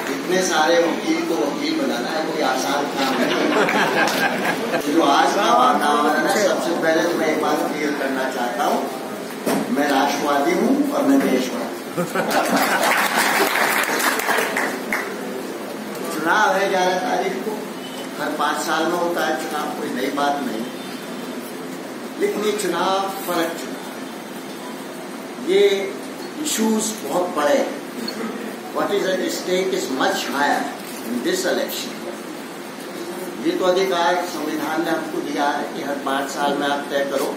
इतने सारे वकील को वकील बनाना है कोई आसान काम नहीं। जो आज का वातावरण है, सबसे पहले तो मैं एक बात क्लियर करना चाहता हूँ, मैं राष्ट्रवादी हूँ और मैं देशवादी। चुनाव है 11 तारीख को, हर 5 साल में होता है चुनाव, कोई नई बात नहीं। लेकिन ये चुनाव फर्क चुनाव, ये इश्यूज बहुत बड़े। What is at stake is much higher in this election. ये तो अधिकार संविधान ने हमको दिया है कि हर 5 साल में आप तय करो,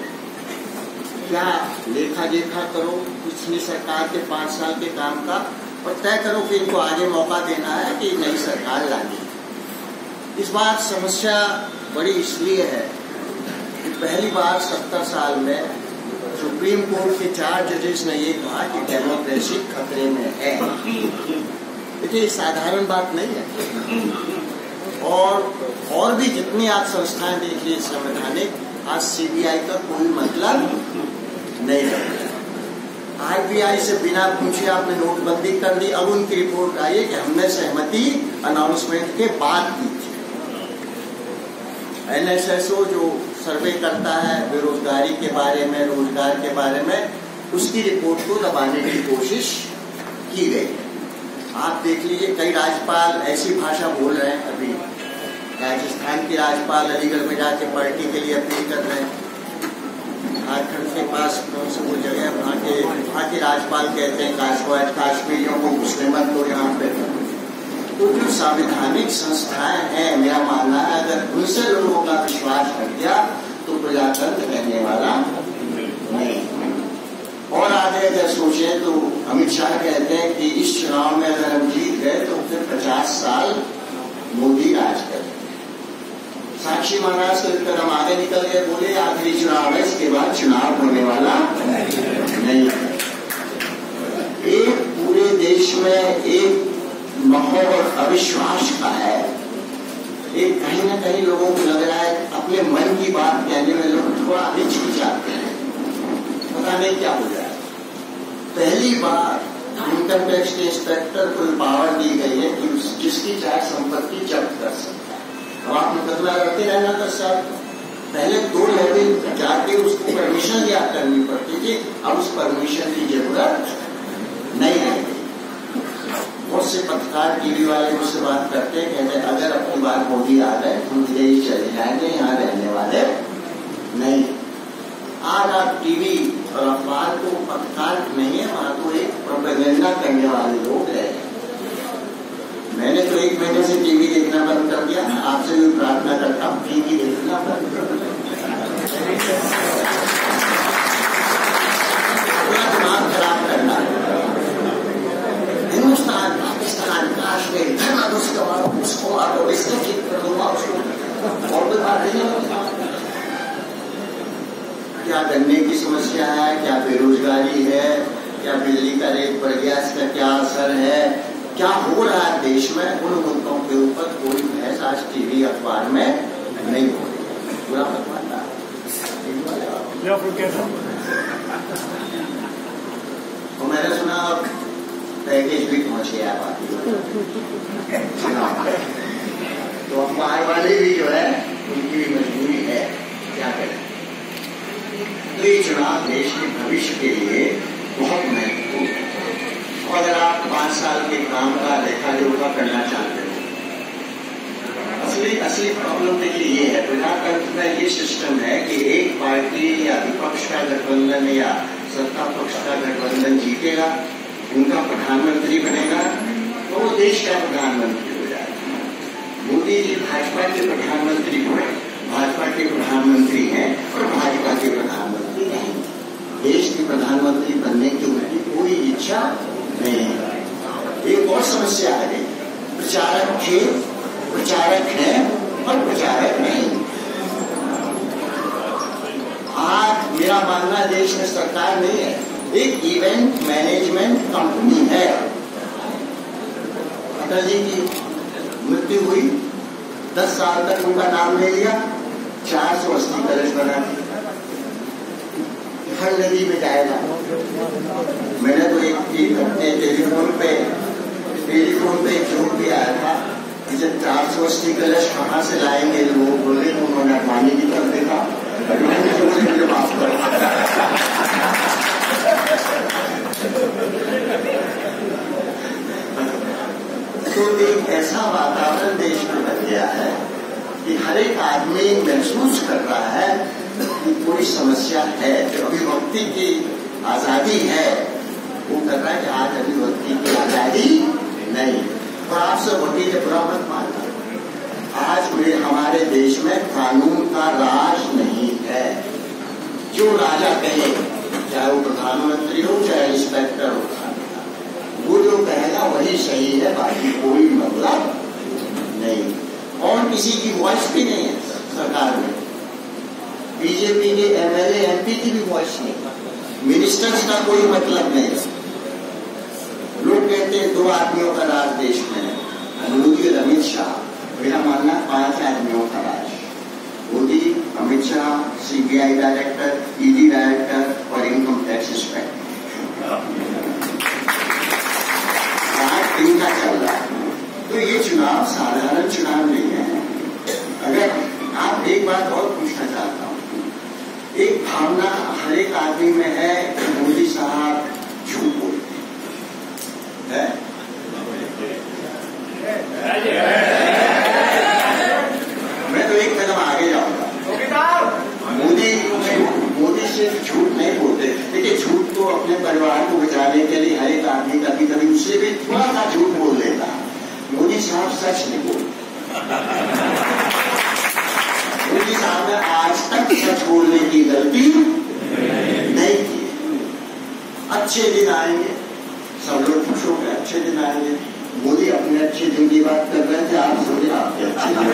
क्या लेखा जोखा करो पिछली सरकार के 5 साल के काम का, और तय करो कि इनको आगे मौका देना है कि नई सरकार लानी। इस बार समस्या बड़ी इसलिए है कि पहली बार 70 साल में सुप्रीम कोर्ट के 4 जजेस ने ये कहा कि डेमोक्रेसी खतरे में है। देखिए साधारण बात नहीं है। और भी जितनी आप संस्थाएं देखिए संवैधानिक, आज सीबीआई का कोई मतलब नहीं रहा। आरबीआई से बिना पूछे आपने नोटबंदी कर दी, अब उनकी रिपोर्ट आई कि हमने सहमति अनाउंसमेंट के बाद की थी। एनएसएसओ जो सर्वे करता है बेरोजगारी के बारे में, रोजगार के बारे में, उसकी रिपोर्ट को दबाने की कोशिश की गई है। आप देख लीजिए कई राज्यपाल ऐसी भाषा बोल रहे हैं। अभी राजस्थान के राज्यपाल अलीगढ़ में जाके पार्टी के लिए अपील कर रहे हैं। झारखंड के पास कौन सी वो जगह, वहाँ के राज्यपाल कहते हैं कश्मीरियों को घुसने मत दो यहाँ पे। तो जो संवैधानिक संस्थाएं हैं, मेरा मानना है अगर उनसे लोगों का विश्वास हट गया तो प्रजातंत्र रहने वाला नहीं। और आगे अगर सोचें तो अमित शाह कहते हैं कि इस चुनाव में अगर हम जीत गए तो फिर 50 साल मोदी राज करेंगे। साक्षी महाराज को लेकर हम आगे निकल गए, बोले आखिरी चुनाव है, इसके बाद चुनाव होने वाला नहीं है। एक पूरे देश में एक माहौल अविश्वास का है। एक कहीं ना कहीं लोगों को लग रहा है अपने मन की बात कहने में लोग थोड़ा हिचकिचाते हैं, पता नहीं क्या हो जाए। पहली बार इनकम टैक्स के इंस्पेक्टर को पावर दी गई है कि जिसकी चाहे संपत्ति जब्त कर सकता है। अब आप मुकदमा लड़ते रहना 10 साल, पहले 2 लेवल जाके उसको परमिशन याद करनी पड़ती थी, अब उस परमिशन की जरूरत नहीं है। बहुत से पत्रकार टीवी वाले मुझसे बात करते हैं, कहते हैं अगर अपनी बार मोदी आ गए हम विदेश चले जाएंगे, यहाँ रहने वाले नहीं। आज आप टीवी और अखबार को पत्रकार नहीं है, वहां तो एक प्रोपेगेंडा करने वाले लोग रहे। मैंने तो 1 महीने से टीवी देखना बंद कर दिया। आपसे भी प्रार्थना करता हूँ टीवी देखना बंद कर दो। दिमाग खराब करना, हिंदुस्तान पाकिस्तान काश्मीर धर्म उसको मारो, इसको ठीक कर दो, उसको और कोई बात नहीं। क्या गन्ने की समस्या है, क्या बेरोजगारी है, क्या बिजली का रेट बढ़ गया, इसका क्या असर है, क्या हो रहा है देश में, उन मुद्दों के ऊपर कोई बहस आज टीवी अखबार में नहीं हो रही है। पूरा मतवादा तो मैंने सुना पैकेज भी पहुंच गया बाकी तो अखबार वाले भी जो है उनकी भी मजबूरी है, क्या करें। तो ये चुनाव देश के भविष्य के लिए बहुत महत्वपूर्ण है। और अगर आप 5 साल के काम का लेखा जोखा करना चाहते हो, असली प्रॉब्लम देखिए ये है, प्रजातंत्र में ये सिस्टम है कि एक पार्टी या विपक्ष का गठबंधन या सत्ता पक्ष का गठबंधन जीतेगा, उनका प्रधानमंत्री बनेगा, तो वो देश का प्रधानमंत्री हो जाएगा। मोदी जी भाजपा के प्रधानमंत्री हुए, भाजपा के प्रधानमंत्री हैं और भाजपा के प्रधानमंत्री नहीं। देश के प्रधानमंत्री बनने की उनकी कोई इच्छा नहीं है। एक और समस्या है, प्रचारक थे, प्रचारक हैं और प्रचारक नहीं। आज मेरा मानना देश में सरकार नहीं है, एक इवेंट मैनेजमेंट कंपनी है। अटल जी की मृत्यु हुई, 10 साल तक उनका नाम ले लिया, 480 कलश बना दी, हर नदी में जाएगा। मैंने तो एक अपने टेलीफोन पे टेलीफोन पे एक जोक भी आया था कि जब 480 कलश कहाँ से लाएंगे लोग बोले, तो उन्होंने पानी की तरफ देखा, मुझे माफ करो। तो एक ऐसा वातावरण देश में बन गया है कि हर एक आदमी महसूस कर रहा है कि कोई समस्या है, जो अभिव्यक्ति की आजादी है, वो कर रहा है कि आज अभिव्यक्ति की आजादी नहीं। और आप सब वकील बुरा मत मानना, आज हमारे देश में कानून का राज नहीं है। जो राजा कहे, चाहे वो प्रधानमंत्री हो चाहे इंस्पेक्टर हो, वो जो कहेगा वही सही है, बाकी कोई मतलब नहीं। और किसी की वॉइस भी नहीं है सरकार में। बीजेपी के एमएलए एमपी की भी वॉइस नहीं, मिनिस्टर्स का कोई मतलब नहीं। लोग कहते हैं 2 आदमियों का राज देश में है, मोदी और अमित शाह। मेरा मानना 5 आदमियों का राज, Modi, Amit Shah, CBI director, ED director और इनकम टैक्स इंस्पेक्टर, राज इनका चल रहा है। तो ये चुनाव साधारण चुनाव नहीं है। अगर आप एक बात और पूछना चाहता हूं, एक भावना हर एक आदमी में है कि मोदी साहब झूठ बोलते हैं। मैं तो एक कदम आगे जाऊंगा। मोदी सिर्फ झूठ नहीं बोलते, देखिए झूठ तो अपने परिवार को बचाने के लिए हर एक आदमी कभी कभी उससे भी थोड़ा सा झूठ बोल देता है। मोदी साहब सच नहीं बोलते। मोदी साहब ने आज तक सच बोलने की गलती नहीं की। अच्छे दिन आएंगे, सब लोग खुश हो गए, अच्छे दिन आएंगे। मोदी अपने अच्छे दिन की बात कर रहे थे, आप सोचे आपके अच्छे दिन,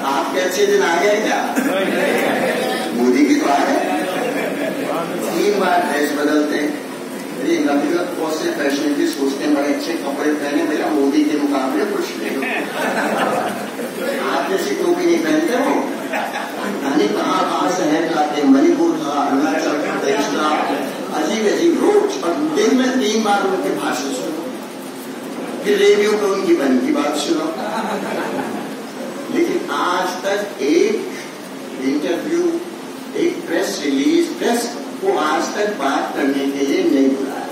आपके अच्छे दिन आ गए क्या? मोदी की तो आ गए। 3 बार ड्रेस बदलते हैं, बहुत से फैशनेबल सोचते हैं बड़े अच्छे कपड़े पहने, मेरा मोदी के मुकाबले कुछ नहीं। आप जैसी टोपी नहीं पहनते हो, यानी कहाँ से है लाते, मणिपुर था, अरुणाचल प्रदेश था, अजीब अजीब रोज, और दिन में 3 बार उनके भाषण सुनो, फिर रेडियो पर उनकी मन की बात सुनो। लेकिन आज तक एक इंटरव्यू, एक प्रेस रिलीज, प्रेस को आज तक बात करने के लिए नहीं बुलाया,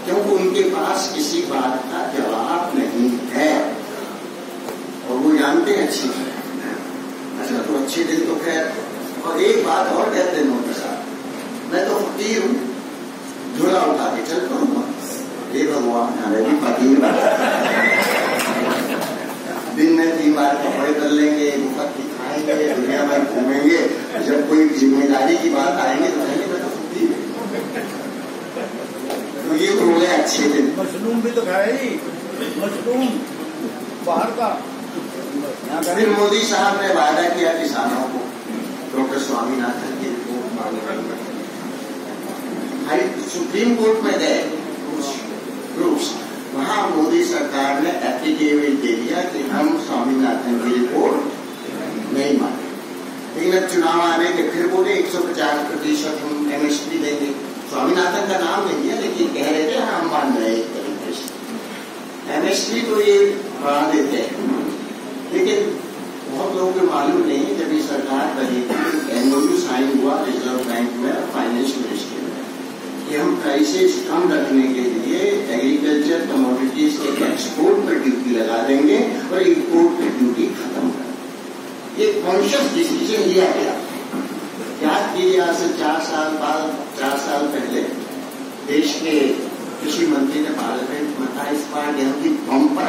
क्योंकि उनके पास किसी बात का जवाब नहीं है और वो जानते हैं अच्छी तरह। अच्छा, तो अच्छे दिन तो खैर। और एक बात और कहते हैं मोदी साहब, मैं तो फकीर हूँ, झोला उठा के चल पड़ूंगा। ये भगवान, हमें भी फकीर दिन में 3 बार कपड़े कर लेंगे, मुफ्त की खाएंगे, दुनिया भर घूमेंगे, जब कोई जिम्मेदारी की बात आएंगे तो कहेंगे मैं तो फकीर हूँ। तो ये तो हो गए अच्छे दिन। मशरूम भी तो खाए ही, मशरूम बाहर का। फिर मोदी साहब ने वादा किया किसानों को, डॉक्टर स्वामीनाथन की रिपोर्ट मांग, सुप्रीम कोर्ट में गए ग्रुप्स, वहां मोदी सरकार ने एफिडेविट दे दिया कि हम स्वामीनाथन की रिपोर्ट नहीं माने। लेकिन अब चुनाव आने के फिर बोले 150% हम एमएसपी देंगे। स्वामीनाथन का नाम नहीं है, लेकिन कह रहे थे हम मान रहे एक तरीके से एमएसपी तो ये बढ़ा देते हैं। लेकिन बहुत लोगों को मालूम नहीं, जब ये सरकार बनी थी एमओयू साइन हुआ रिजर्व बैंक में और फाइनेंस मिनिस्ट्री में कि हम प्राइसेस कम रखने के लिए एग्रीकल्चर कमोडिटीज के एक्सपोर्ट पर ड्यूटी लगा देंगे और इम्पोर्ट पर ड्यूटी खत्म कर देंगे। ये कॉन्शियस डिसीजन लिया गया। याद कीजिए, आज से 4 साल पहले देश के कृषि मंत्री ने पार्लियामेंट में कहा इस बार गेहूं की बम्पर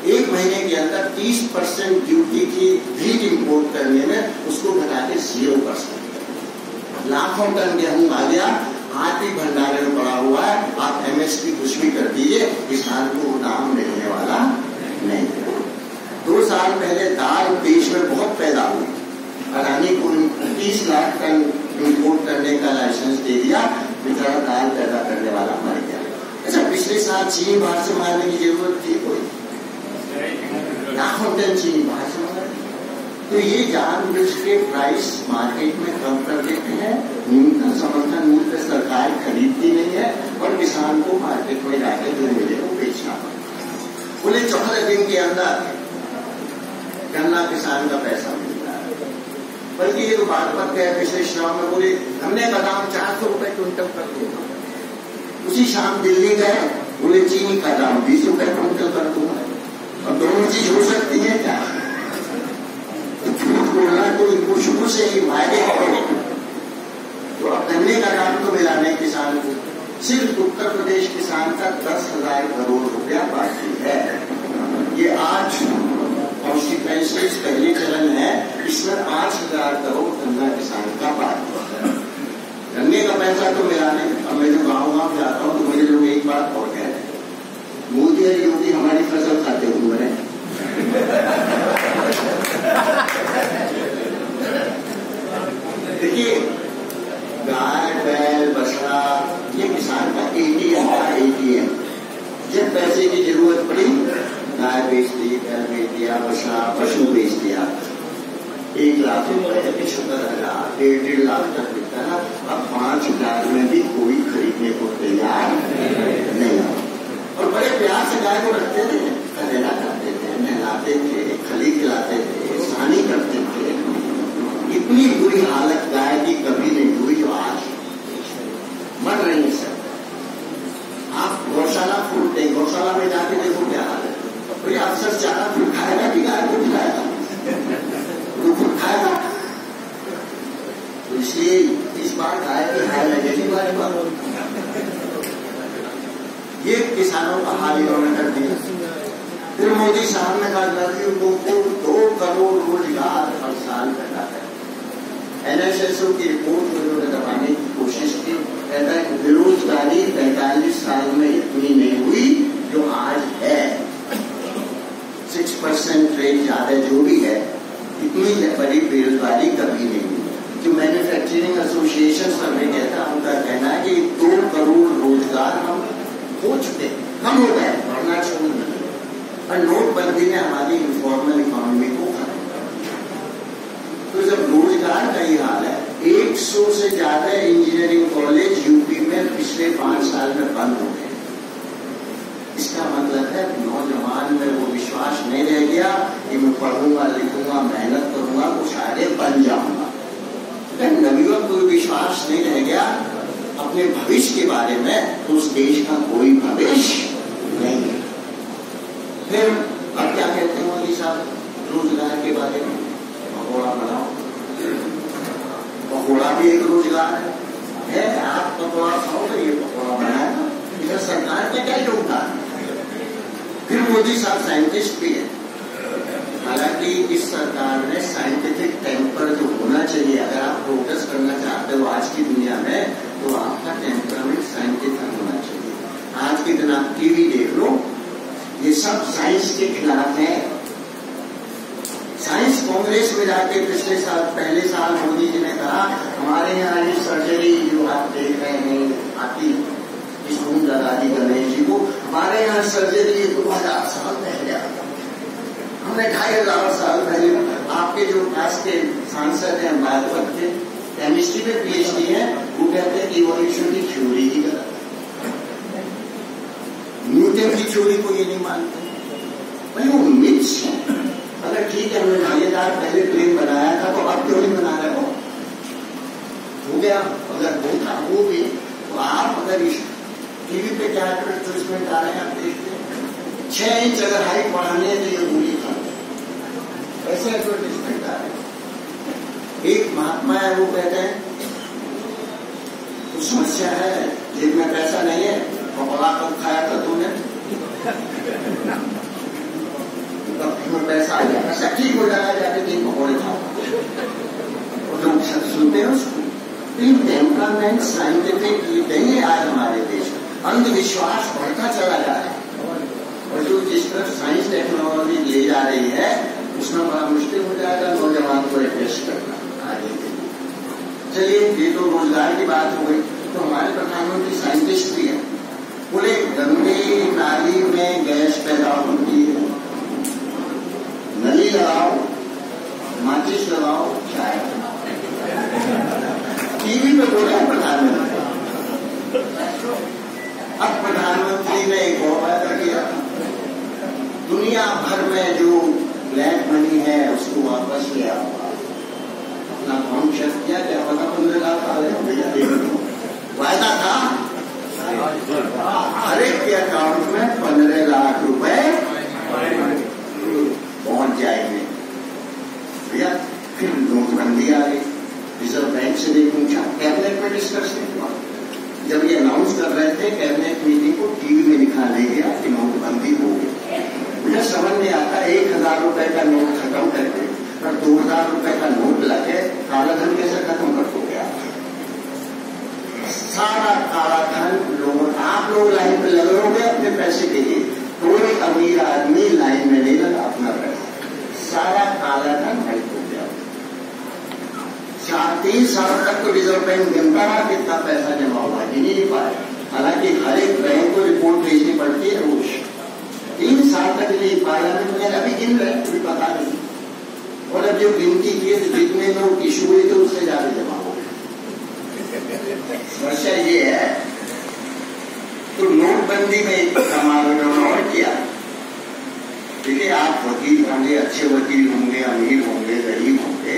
1 महीने के अंदर 30% ड्यूटी की व्हीट इंपोर्ट करने में उसको घटा के 0%। लाखों टन गेहूं आ गया, आज भी भंडारे में पड़ा हुआ है। आप एमएसपी कुछ भी कर दीजिए, किसान को दाम मिलने वाला नहीं। 2 साल पहले दाल देश में बहुत पैदा हुई, अडानी को 30 लाख टन इंपोर्ट करने का लाइसेंस दे दिया, बेचारा दाल पैदा करने वाला मर गया। अच्छा, पिछले साल चीनी बाहर से मारने की जरूरत थी कोई? लाखों टन चीनी बाहर से मार, तो ये जानबूझ के प्राइस मार्केट में कम कर देते हैं, न्यूनतम समर्थन मूल्य पे सरकार खरीदती नहीं है और किसान को मार्केट में जाकर जो मिले वो बेचना पड़ता है। बोले 14 दिन के अंदर गन्ना किसान का पैसा मिल रहा है। बल्कि ये तो बागपत गए पिछले श्रावण में, बोले हमने बादाम 400 रुपए क्विंटल कर दूंगा। उसी शाम दिल्ली गए, बोले चीनी का दाम 20 रुपए क्विंटल कर दूंगा। और दोनों चीज हो सकती है क्या? झूठ बोलना तो इनको शुरू से ही वायदे करो। तो अब गन्ने का दाम तो मिला नहीं किसान को। सिर्फ उत्तर प्रदेश किसान का 10,000 करोड़ रुपया बाकी है। ये 8 कॉन्स्टिट्यूएंसीज पहले चरण है, इसमें 5,000 करोड़ गन्ना किसान का बाकी है। गन्ने का पैसा तो मिला नहीं। अब मैं जो गाँव जाता हूँ तो मुझे लोग एक बात और कहते हैं, मोदी और योगी हमारी फसल खाते हुए हैं। देखिए, गाय बैल बछड़ा ये किसान का एटीएम था, एटीएम। जब पैसे की जरूरत पड़ी, गाय बेच दी, बैल बेच दिया, बछड़ा पशु बेच दिया। 1 लाख रुपए 75,000 1.5 लाख तक बिकता है। अब 5,000 में भी कोई खरीदने को तैयार नहीं है। और बड़े प्यार से गाय को रखते थे, खदेना करते थे, नहलाते थे, खली खिलाते थे, सानी करते थे। इतनी बुरी हालत गाय की कभी नहीं हुई जो आज मर रही है। आप गौशाला फूलते, गौशाला में जाके देखो क्या हाल है। कोई अफसर चारा फूल खाएगा कि गाय को खिलाएगा? तो फूल खाएगा। तो इसलिए इस बार गाय की हाल लगेगी बारे बार। ये किसानों का हाल इन्होंने कर दिया। फिर मोदी साहब ने कहा गरीबों को 2 करोड़ रोजगार हर साल पैदा है। NSSO की रिपोर्ट में उन्होंने दबाने की कोशिश की। कहता है कि बेरोजगारी 45 साल में इतनी नहीं हुई जो आज है। 6% रेट ज्यादा जो भी है, इतनी बड़ी बेरोजगारी कभी नहीं हुई। जो मैन्युफैक्चरिंग एसोसिएशन सर्वे कहता है, उनका कहना है कि 2 करोड़ रोजगार हम हो चुके, कम हो गए, बढ़ना शुरू नहीं। और नोटबंदी ने हमारी इनफॉर्मल इकोनॉमी को खत्म कर दिया। तो जब रोजगार का ये हाल है, 100 से ज्यादा इंजीनियरिंग कॉलेज यूपी में पिछले 5 साल में बंद हो गए। इसका मतलब है नौजवान में वो विश्वास नहीं रह गया कि मैं पढ़ूंगा, लिखूंगा, मेहनत करूंगा, वो सारे बन जाऊंगा। नवयुवक को विश्वास नहीं रह गया अपने भविष्य के बारे में, तो उस देश का कोई भविष्य नहीं है। फिर अब क्या कहते हैं मोदी साहब रोजगार के बारे में? पकौड़ा बनाओ। पकौड़ा भी एक रोजगार है। आप पकौड़ा खाओ तो ये पकौड़ा बनाएगा, इधर सरकार का क्या योगदान? फिर मोदी साहब साइंटिस्ट भी है। हालांकि इस सरकार ने साइंटिफिक टेम्पर जो होना चाहिए, अगर आप प्रोग्रेस करना चाहते हो आज की दुनिया में, तो आपका टेम्परामेंट साइंटिफिक होना चाहिए। आज के दिन आप टीवी देख लो, ये सब साइंस के खिलाफ है। साइंस कांग्रेस में जाके पिछले साल, पहले साल मोदी जी ने कहा हमारे यहाँ ये सर्जरी जो आप देख रहे हैं आती स्कूल लगा दी गणेश जी को, हमारे यहाँ सर्जरी 2000 साल पहले आता। हमने 2500 साल पहले, आपके जो पास के सांसद हैं बागपत के, केमिस्ट्री में PhD है, वो कहते हैं इवोल्यूशन की थ्योरी ही गलत है। न्यूटन की थ्योरी को ये नहीं मानते भाई, वो मिथ्स है। अगर ठीक है हमने भागीदार पहले प्लेन बनाया था, तो अब क्यों नहीं बना रहे हो गया। अगर होता वो भी, तो आप अगर इस टीवी पे क्या एडवर्टाइजमेंट आ रहे हैं आप देखते हैं, 6 इंच अगर हाइट बढ़ाने है तो ये गोली खा, ऐसे एडवर्टाइजमेंट आ रहे हैं। एक महात्मा है, वो कहते हैं तो समस्या है, जेब में पैसा नहीं है, पकौड़ा कब खाया था तुमने? में पैसा आ गया, पैसा ठीक हो जाएगा, जाके 3 पकौड़े खाओ। और लोग सुनते हैं उसको। टेम्परामेंट साइंटिफिक नहीं है आज हमारे देश में। अंधविश्वास बढ़ता चला जा रहा है, और जो जिस तरफ साइंस टेक्नोलॉजी ले जा रही है, उसमें बड़ा मुश्किल हो जाएगा नौजवान को एडजस्ट करना आगे के लिए। चलिए, ये तो रोजगार की बात हो गई। तो हमारे प्रधानमंत्री साइंटिस्ट भी है, बोले गंदी नाली में गैस पैदा होती है, नली लगाओ, माचिस लगाओ, चाय टीवी में बोला प्रधानमंत्री। अब प्रधानमंत्री ने एक और वादा किया, दुनिया भर में जो ब्लैक मनी है उसको वापस ले आऊंगा। अपना अकाउंट चेक किया, क्या पता 15 लाख आ गए भैया। वायदा था हर एक के अकाउंट में 15 लाख रुपए पहुंच जाएंगे भैया। फिर नोटबंदी आ गई, रिजर्व बैंक से भी पूछा, कैबिनेट में डिस्कस नहीं हुआ। जब ये अनाउंस कर रहे थे कैबिनेट मीटिंग को, टीवी में दिखा ले गया कि नोटबंदी हो गई। मुझे समझ नहीं आता, 1000 रुपए का नोट खत्म करके और 2000 रुपए का नोट लगे, काला धन कैसे खत्म कर दो गया। सारा काला धन लोगों, आप लोग लाइन में लगे होंगे अपने पैसे के लिए, कोई अमीर आदमी लाइन में नहीं लगा अपना पैसा, सारा काला धन हट हो गया। 3 साल तक तो रिजर्व बैंक गिनता रहा कितना पैसा जमा हुआ, गिन ही नहीं पाए। हालांकि हर एक बैंक को रिपोर्ट भेजनी पड़ती है रोज। 3 साल तक नहीं, पार्लियामेंट में अभी गिन रहे, अभी पता नहीं। और अब जो गिनती की तो जितने लोग इशू हुए थे उससे ज्यादा जमा हो गए। समस्या ये है, तो नोटबंदी में कमाल उन्होंने और किया। देखिए, आप वकील होंगे, अच्छे वकील होंगे, अमीर होंगे, गरीब होंगे,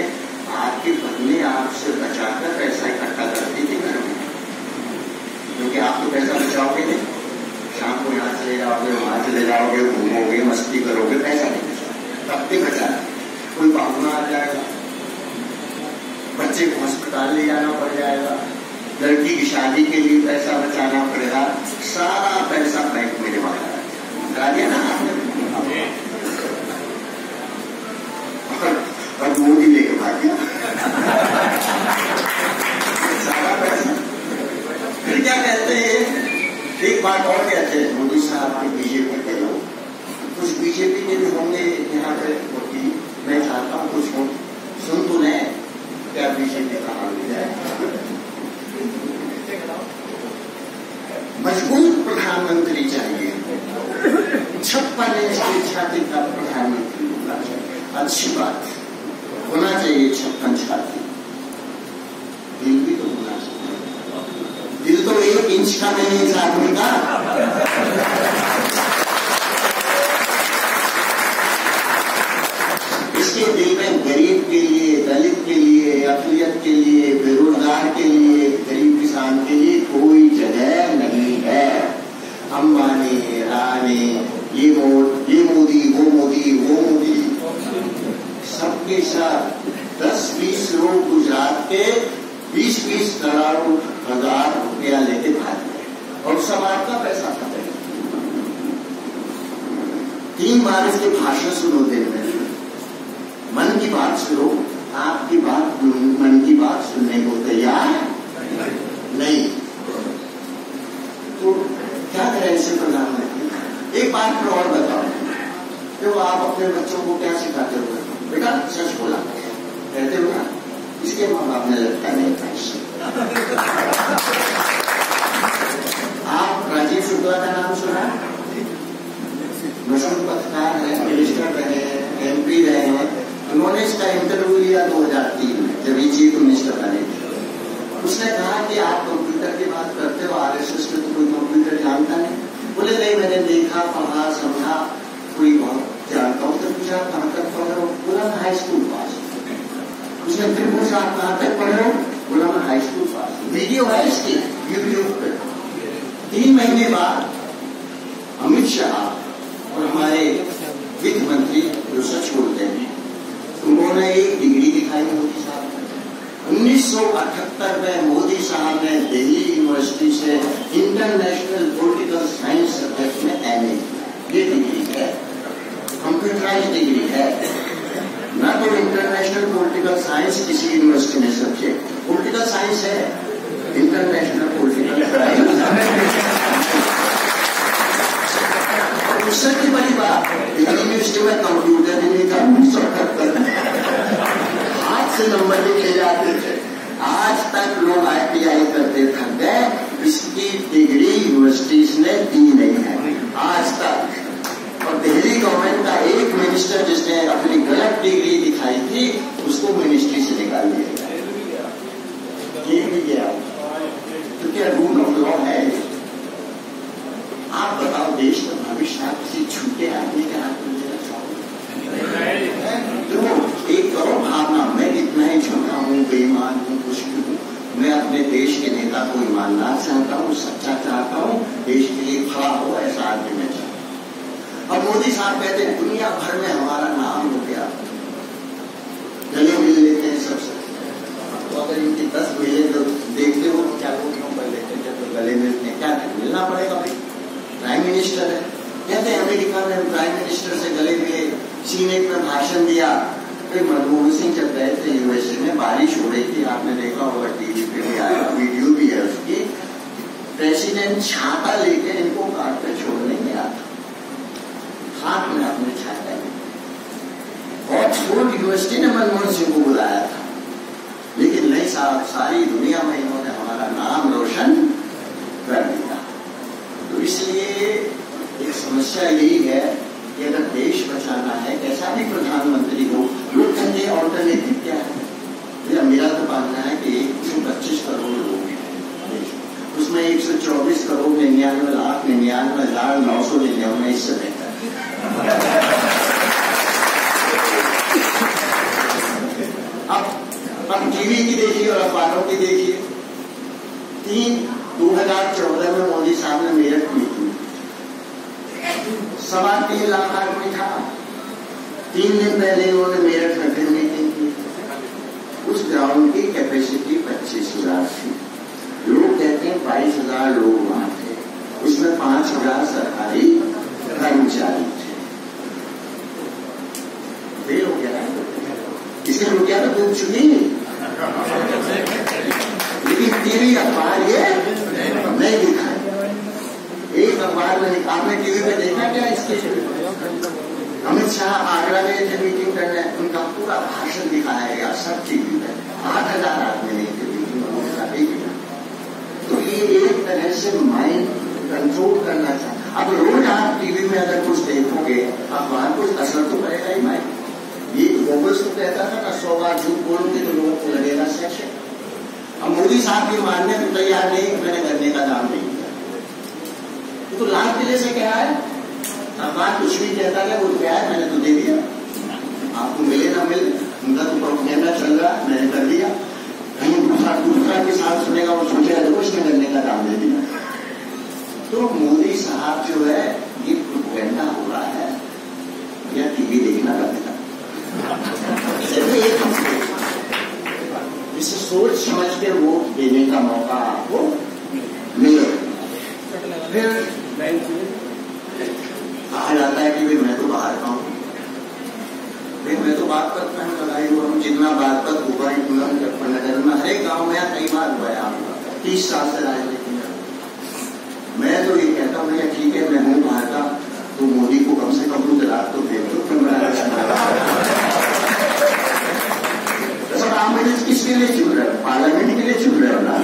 आपकी पत्नी आपसे बचाकर पैसा इकट्ठा करती थी घर में, क्योंकि आप तो पैसा बचाओगे नहीं। शाम को यहाँ चले जाओगे, वहां चले जाओगे, घूमोगे, मस्ती करोगे, पैसा नहीं बचा, तब भी बचा। कोई बहाना आ जाएगा, बच्चे को अस्पताल ले जाना पड़ जाएगा, लड़की की शादी के लिए पैसा बचाना पड़ेगा, सारा पैसा बैंक में जमा करा दिया ना आपने। और मोदी लेके भाग गया सारा पैसा। फिर क्या कहते हैं, एक बात और कहते हैं मोदी साहब के बीजेपी के लोग, कुछ बीजेपी के भी होंगे यहाँ पे वकील, मैं चाहता हूँ कुछ हो सुन तो लें, क्या बीजेपी का हाल हो जाए। मजबूत प्रधानमंत्री चाहिए, 56 इंच की छाती का प्रधानमंत्री होना चाहिए। अच्छी बात होना चाहिए, 56 छाती। दिल भी तो होना चाहिए, दिल तो 1 इंच का नहीं इस आदमी का। इसके दिल में गरीब के लिए, दलित के लिए, अकलियत के लिए, बेरोजगार के लिए, गरीब किसान के लिए कोई जगह नहीं है। अंबानी, रानी, ये मोदी, वो मोदी, वो मोदी, सबके साथ 10-20 लोग गुजरात के 20-20 करोड़ हजार रुपया लेके भाग गए और समाज का पैसा खाते। 3 बार इसके भाषण सुनो दिन में, मन की बात सुनो, आपकी बात मन की बात सुनने को तैयार नहीं, तो क्या करें इससे प्रधानमंत्री। एक बात मैं और बताओ, तो आप अपने बच्चों को क्या सिखाते हो, बेटा सच बोला कहते हो ना, इसके माँ बाप ने लगता नहीं था। आप राजीव शुक्ला का नाम सुना, मशहूर पत्रकार है, मिनिस्टर रहे, MP रहे हैं। उन्होंने इसका इंटरव्यू लिया 2003 में, जब ये चीफ मिनिस्टर बने थे। उसने कहा कि आप कंप्यूटर की बात करते हो, RSS में तो कोई कंप्यूटर जानता नहीं। बोले नहीं, मैंने देखा, पढ़ा, समझा, कोई बहुत जानता हूँ। तो पूछा कहाँ तक पढ़े हो, बोला मैं हाई स्कूल पास। उसने फिर पूछा आप कहाँ तक पढ़े हो, बोला मैं हाई स्कूल पास। वीडियो है इसकी यूट्यूब पे। 3 महीने बाद अमित शाह और हमारे वित्त मंत्री जो सच बोलते हैं, उन्होंने एक डिग्री दिखाई मोदी साहब ने। 1978 में मोदी साहब ने दिल्ली यूनिवर्सिटी से इंटरनेशनल पॉलिटिकल साइंस सब्जेक्ट में MA किया। ये डिग्री है, कंप्यूटराइज डिग्री है ना। तो इंटरनेशनल पॉलिटिकल साइंस किसी यूनिवर्सिटी में सब्जेक्ट, पॉलिटिकल साइंस है, इंटरनेशनल पॉलिटिकल साइंस। उससे की बड़ी बात, यूनिवर्सिटी में कंप्यूटर नहीं था, 1978 हाथ से नंबर लिखे जाते थे। आज तक लोग ITI करते थक गए, इसकी डिग्री यूनिवर्सिटीज ने दी नहीं है आज तक। और दिल्ली गवर्नमेंट का एक मिनिस्टर जिसने अपनी गलत डिग्री दिखाई थी, उसको आप बताओ, देश का भविष्य आप किसी छूटे आदमी के हाथ में देना चाहोगे? तो एक करो भावना, मैं इतना ही झूठा हूँ, बेईमान हूँ, कुछ भी हूँ, मैं अपने देश के नेता को ईमानदार चाहता हूँ, सच्चा चाहता हूँ, देश के लिए खड़ा हो, ऐसा आदमी मैं चाहता हूँ। अब मोदी साहब कहते हैं दुनिया भर में हमारा नाम हो गया, गले मिल लेते हैं सबसे। तो अगर इनकी 10 मिले तो देखते हो क्या वो क्यों कर लेते हैं, जब तो गले मिलते हैं, क्या मिलना पड़ेगा भाई, प्राइम मिनिस्टर है। कहते हैं अमेरिका में प्राइम मिनिस्टर से गले मिले, सीनेट में भाषण दिया। फिर मनमोहन सिंह जब गए थे यूएसए में, बारिश हो रही थी, आपने देखा होगा, टीवी पे भी आया, वीडियो भी है उसकी, प्रेसिडेंट छाता लेके इनको कार पे छोड़ने गया था, हाथ में अपने छाता लेके। ऑक्सफोर्ड यूनिवर्सिटी ने मनमोहन सिंह को बुलाया था, लेकिन नहीं साहब, सारी दुनिया में इन्होंने हमारा नाम रोशन कर दिया। तो इसलिए एक समस्या यही है कि अगर देश बचाना है, कैसा भी प्रधानमंत्री हो, लोग कहते हैं ऑल्टरनेटिव क्या है। मेरा तो मानना है कि 125 करोड़ लोग हैं, उसमें 124 करोड़ 99,99,999 इससे बेहतर। अब टीवी की देखिए और अखबारों की देखिए। 2014 में मोदी साहब ने मेरठ मीटिंग, 3.25 लाख आदमी था। 3 दिन पहले उन्होंने मेरठ में फिर मीटिंग की। उस ग्राउंड की कैपेसिटी 25,000 थी। लोग कहते हैं 22,000 लोग वहां थे, उसमें 5,000 सरकारी कर्मचारी थे। फेल हो गया, इसलिए रुपया तो डूब चुकी, लेकिन टीवी अखबार ये नहीं दिखाए। एक अखबार में आपने टीवी पे देखा क्या इसके? अमित शाह आगरा गए थे मीटिंग करने, उनका पूरा भाषण दिखाया गया सब टीवी पे। 8,000 आदमी नहीं थे मीटिंग में। तो ये एक तरह से माइंड कंट्रोल करना चाहता। अब रोज आप टीवी में अगर कुछ देखोगे, अखबार कुछ असर तो करेगा ही माइंड। ये गोबल्स तो कहता था ना, 100 बार झूठ बोलोगे तो लोगों को लगेगा सच है। अब मोदी साहब भी मानने को तैयार नहीं, मैंने करने का दाम नहीं किया। तो लाल किले से क्या है, अखबार कुछ भी कहता है, वो क्या है, मैंने तो दे दिया, आपको मिले ना मिले, उनका तो प्रोपेगेंडा चल रहा है, मैंने कर दिया। कहीं दूसरा के साथ सुनेगा, वो सोचेगा देखो इसने करने का दाम दे दिया। तो मोदी साहब जो है, ये प्रोपेगेंडा हो रहा है या टीवी देखना लगेगा। इसे सोच समझ के वोट देने का मौका आपको मिले। फिर कहा जाता है कि भाई मैं तो बाहर का हूं, मैं तो बात करता हूँ, लड़ाई हुआ जितना बात हुआ नगर में, हर एक गाँव में कई बार हुआ है। आपका 30 साल से राजनीति में, मैं तो ये कहता हूँ भैया ठीक है, मैं हूँ बाहर का, तो मोदी को कम से कम गुजरात तो भेज दो। आप मुझे किसके लिए चुन रहे हो? पार्लियामेंट के लिए चुन रहे हो ना?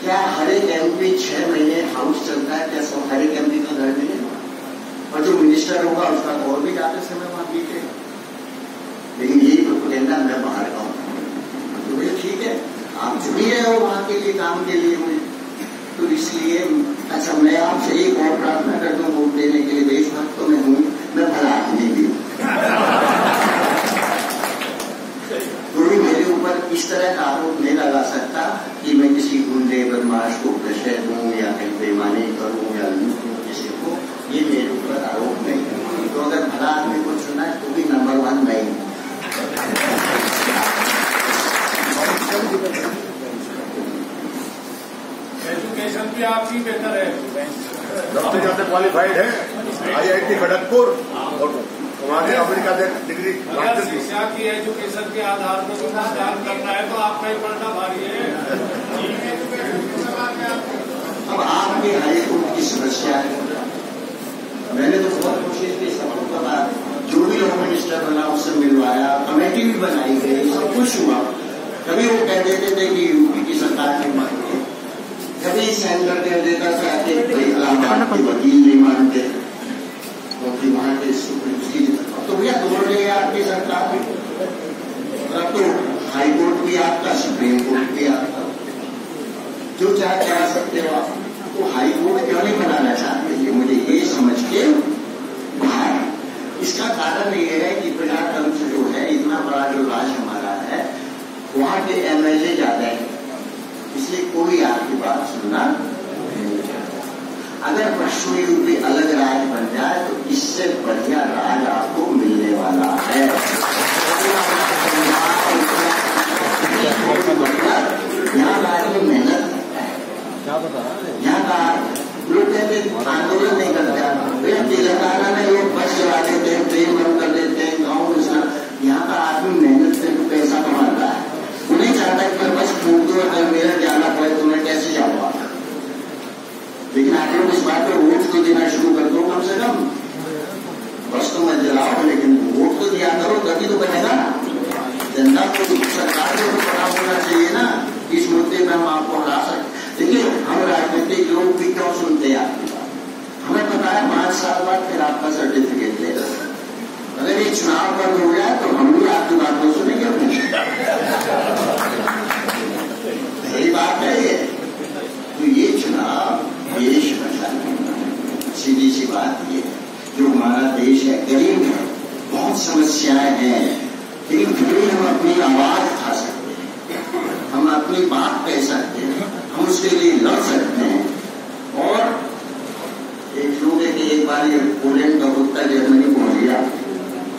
क्या हर एक MP 6 महीने हाउस चलता है? क्या सब हर एक MP का घर मिलेगा? और जो मिनिस्टर होगा उसका और भी ज्यादा समय वहां बीतेगा। लेकिन यही प्रोपेगेंडा मैं बाहर का हूं, तो भैया ठीक है, आप चुन ही रहे हो वहां के लिए, काम के लिए मुझे, तो इसलिए अच्छा मैं आपसे एक और प्रार्थना करता हूँ वोट देने के लिए। देशभक्त तो मैं हूँ, मैं भला आदमी भी हूँ। कोई मेरे ऊपर इस तरह का आरोप नहीं लगा सकता कि मैं किसी गुंडे बदमाश को प्रश्रय दूं या कहीं बेईमानी करूं या लूटूं किसी को, ये मेरे ऊपर आरोप नहीं है। तो अगर भला आदमी को चुना है तो भी नंबर 1 मैं हूं। एजुकेशन भी आपकी बेहतर है, सबसे ज्यादा क्वालिफाइड है IIT खड़गपुर और वहाँ से अमेरिका से डिग्री। शिक्षा की एजुकेशन के आधार पर मतदान करना है तो आपका ही पढ़ना भारी है। अब आपके हाईकोर्ट की समस्या है, मैंने तो बहुत कोशिश की, सबको पता, जो भी लोग मिनिस्टर बना उससे मिलवाया, कमेटी भी बनाई गई, सब कुछ हुआ। कभी वो कह देते थे कि यूपी की सरकार नहीं मानती, कभी सेंटर कह देता था कि इलाहाबाद के वकील नहीं मानते, क्योंकि वहां के तो भैया तोड़ गए आपकी सरकार में। अब तो हाई कोर्ट भी आपका, सुप्रीम कोर्ट भी आपका, जो चाहे करा सकते हो आप। तो हाई कोर्ट क्यों नहीं बनाना चाहते? अगर पश्चिमी यूपी अलग राज बन जाए तो इससे बढ़िया राज आपको मिलने वाला है। यहाँ का आदमी मेहनत करता है, यहाँ का लोग कहते आंदोलन नहीं करता। तेलंगाना में लोग बस चला देते हैं, ट्रेन बंद कर देते हैं, गाँव में। यहाँ का आदमी मेहनत करके पैसा कमाता है, वो नहीं चाहता कि मैं बस फूक दो, अगर मेरा जाना पड़े तो मैं कैसे जाऊंगा। लेकिन आप लोग इस बात पर वोट तो देना शुरू कर दो कम से कम। बस तो मत जलाओ, लेकिन वोट तो दिया करो, तभी तो बनेगा ना। जनता को, सरकार को तो पता होना चाहिए ना, इस मुद्दे में हम आपको हरा सकते। देखिए, हम राजनीतिक लोग भी क्यों सुनते हैं आपकी बात? हमें पता है 5 साल बाद फिर आपका सर्टिफिकेट लेगा। अगर ये चुनाव बंद हो जाए तो हम भी आपकी बात को सुनेंगे अपनी। सही बात है ये। तो ये चुनाव देश बचाने का, सीधी सी बात ये, जो हमारा देश है गरीब है, बहुत समस्याएं हैं, लेकिन फिर हम अपनी आवाज उठा सकते हैं, हम अपनी बात कह सकते हैं, हम उसके लिए लड़ सकते हैं। और एक लोग है कि एक बार ये पोलैंड का कुत्ता जर्मनी पहुंच गया,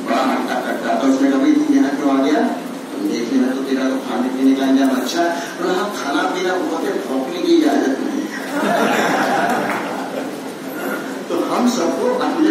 बड़ा हट्टा कट्टा था, उसने कभी तू यहाँ क्यों आ गया? देखने में तो तेरा तो खाने पीने का इंतजाम अच्छा है, और हाँ खाना पीना बहुत है, भौंकने की इजाजत नहीं है। तो हम सबको अपने